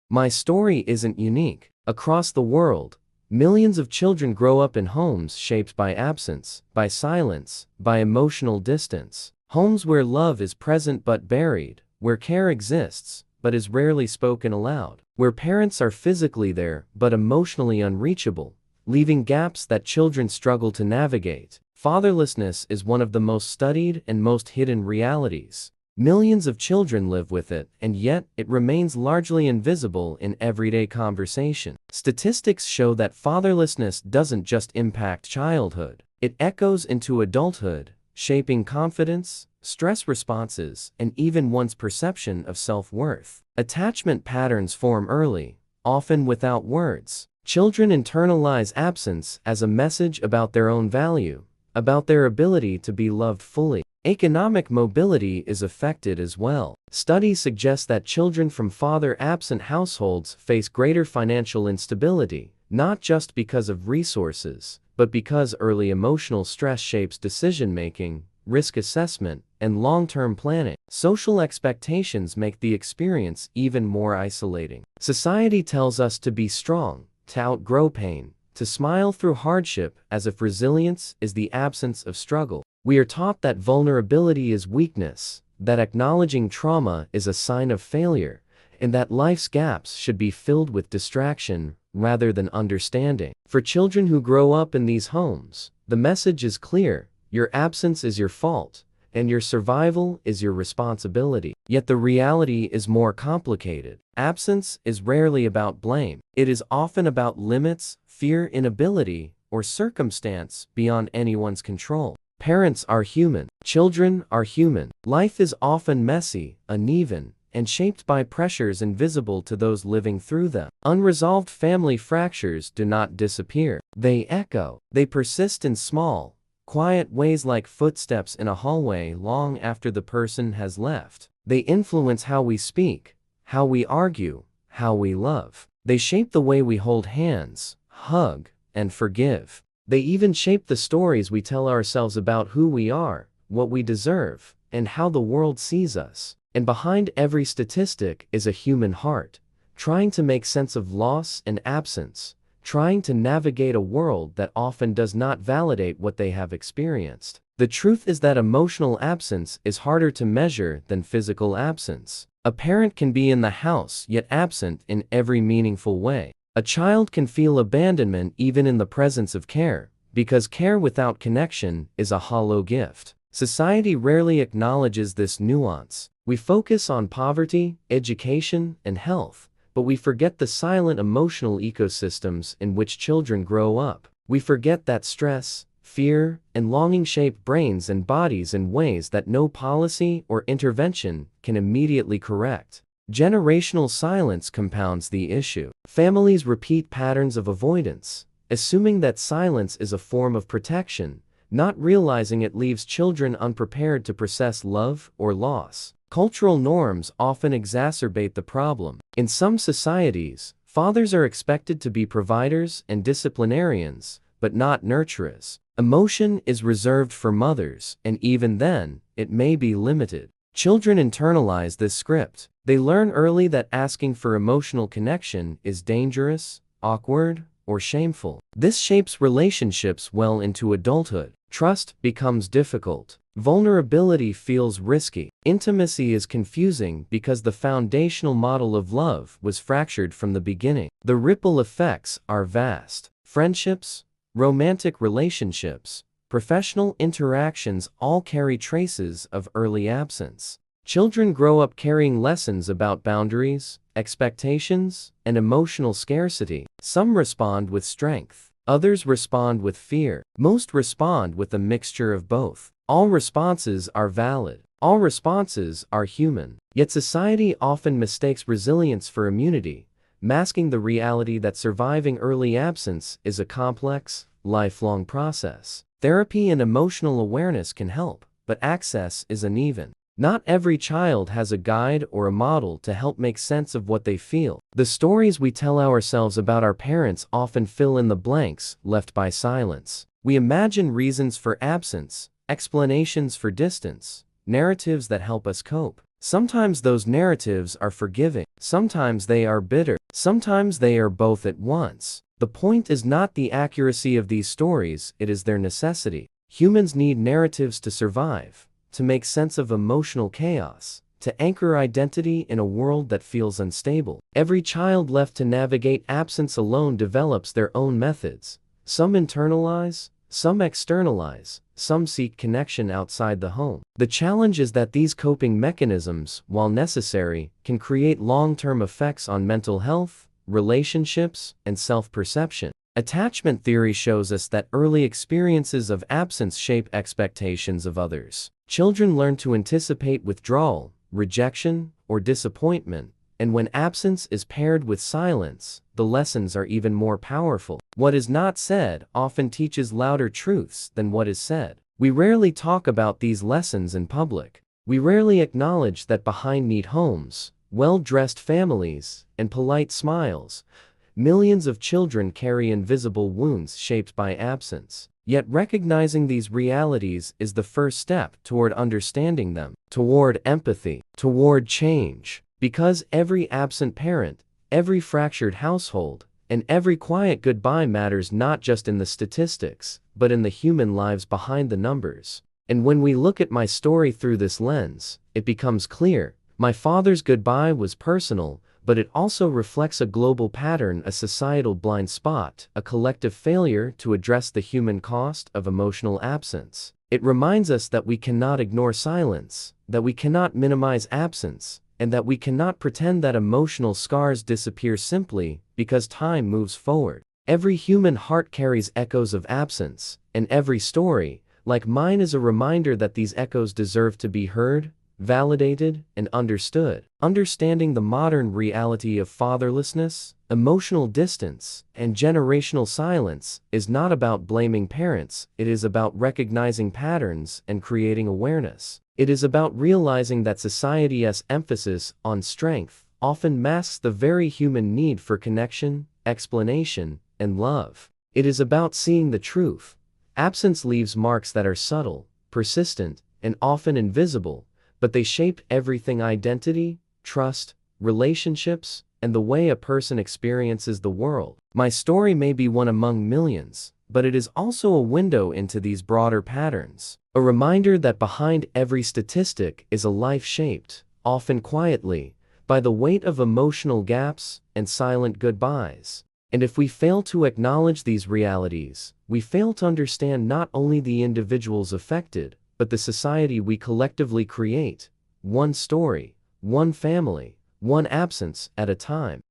My story isn't unique. Across the world, millions of children grow up in homes shaped by absence, by silence, by emotional distance. Homes where love is present but buried, where care exists but is rarely spoken aloud, where parents are physically there but emotionally unreachable, leaving gaps that children struggle to navigate. Fatherlessness is one of the most studied and most hidden realities. Millions of children live with it, and yet it remains largely invisible in everyday conversation. Statistics show that fatherlessness doesn't just impact childhood, it echoes into adulthood, shaping confidence, stress responses, and even one's perception of self-worth. Attachment patterns form early, often without words. Children internalize absence as a message about their own value, about their ability to be loved fully. Economic mobility is affected as well. Studies suggest that children from father-absent households face greater financial instability, not just because of resources, but because early emotional stress shapes decision-making, risk assessment, and long-term planning. Social expectations make the experience even more isolating. Society tells us to be strong, to outgrow pain, to smile through hardship as if resilience is the absence of struggle. We are taught that vulnerability is weakness, that acknowledging trauma is a sign of failure, and that life's gaps should be filled with distraction rather than understanding. For children who grow up in these homes, the message is clear: your absence is your fault, and your survival is your responsibility. Yet the reality is more complicated. Absence is rarely about blame. It is often about limits, fear, inability, or circumstance beyond anyone's control. Parents are human. Children are human. Life is often messy, uneven, and shaped by pressures invisible to those living through them. Unresolved family fractures do not disappear. They echo. They persist in small, quiet ways like footsteps in a hallway long after the person has left. They influence how we speak, how we argue, how we love. They shape the way we hold hands, hug, and forgive. They even shape the stories we tell ourselves about who we are, what we deserve, and how the world sees us. And behind every statistic is a human heart, trying to make sense of loss and absence, trying to navigate a world that often does not validate what they have experienced. The truth is that emotional absence is harder to measure than physical absence. A parent can be in the house yet absent in every meaningful way. A child can feel abandonment even in the presence of care, because care without connection is a hollow gift. Society rarely acknowledges this nuance. We focus on poverty, education, and health, but we forget the silent emotional ecosystems in which children grow up. We forget that stress, fear, and longing shape brains and bodies in ways that no policy or intervention can immediately correct. Generational silence compounds the issue. Families repeat patterns of avoidance, assuming that silence is a form of protection, not realizing it leaves children unprepared to process love or loss. Cultural norms often exacerbate the problem. In some societies, fathers are expected to be providers and disciplinarians, but not nurturers. Emotion is reserved for mothers, and even then, it may be limited. Children internalize this script. They learn early that asking for emotional connection is dangerous, awkward, or shameful. This shapes relationships well into adulthood. Trust becomes difficult. Vulnerability feels risky. Intimacy is confusing because the foundational model of love was fractured from the beginning. The ripple effects are vast. Friendships, romantic relationships, professional interactions all carry traces of early absence. Children grow up carrying lessons about boundaries, expectations, and emotional scarcity. Some respond with strength. Others respond with fear. Most respond with a mixture of both. All responses are valid. All responses are human. Yet society often mistakes resilience for immunity, masking the reality that surviving early absence is a complex, lifelong process. Therapy and emotional awareness can help, but access is uneven. Not every child has a guide or a model to help make sense of what they feel. The stories we tell ourselves about our parents often fill in the blanks left by silence. We imagine reasons for absence, explanations for distance, narratives that help us cope. Sometimes those narratives are forgiving, sometimes they are bitter, sometimes they are both at once. The point is not the accuracy of these stories, it is their necessity. Humans need narratives to survive, to make sense of emotional chaos, to anchor identity in a world that feels unstable. Every child left to navigate absence alone develops their own methods. Some internalize, some externalize, some seek connection outside the home. The challenge is that these coping mechanisms, while necessary, can create long-term effects on mental health, relationships, and self-perception. Attachment theory shows us that early experiences of absence shape expectations of others. Children learn to anticipate withdrawal, rejection, or disappointment, and when absence is paired with silence, the lessons are even more powerful. What is not said often teaches louder truths than what is said. We rarely talk about these lessons in public. We rarely acknowledge that behind neat homes, well-dressed families, and polite smiles, millions of children carry invisible wounds shaped by absence. Yet recognizing these realities is the first step toward understanding them, toward empathy, toward change. Because every absent parent, every fractured household, and every quiet goodbye matters not just in the statistics, but in the human lives behind the numbers. And when we look at my story through this lens, it becomes clear. My father's goodbye was personal, but it also reflects a global pattern, a societal blind spot, a collective failure to address the human cost of emotional absence. It reminds us that we cannot ignore silence, that we cannot minimize absence, and that we cannot pretend that emotional scars disappear simply because time moves forward. Every human heart carries echoes of absence, and every story, like mine, is a reminder that these echoes deserve to be heard, validated, and understood. Understanding the modern reality of fatherlessness, emotional distance, and generational silence is not about blaming parents, it is about recognizing patterns and creating awareness. It is about realizing that society's emphasis on strength often masks the very human need for connection, explanation, and love. It is about seeing the truth. Absence leaves marks that are subtle, persistent, and often invisible, but they shape everything: identity, trust, relationships, and the way a person experiences the world. My story may be one among millions, but it is also a window into these broader patterns. A reminder that behind every statistic is a life shaped, often quietly, by the weight of emotional gaps and silent goodbyes. And if we fail to acknowledge these realities, we fail to understand not only the individuals affected, but the society we collectively create, one story, one family, one absence at a time.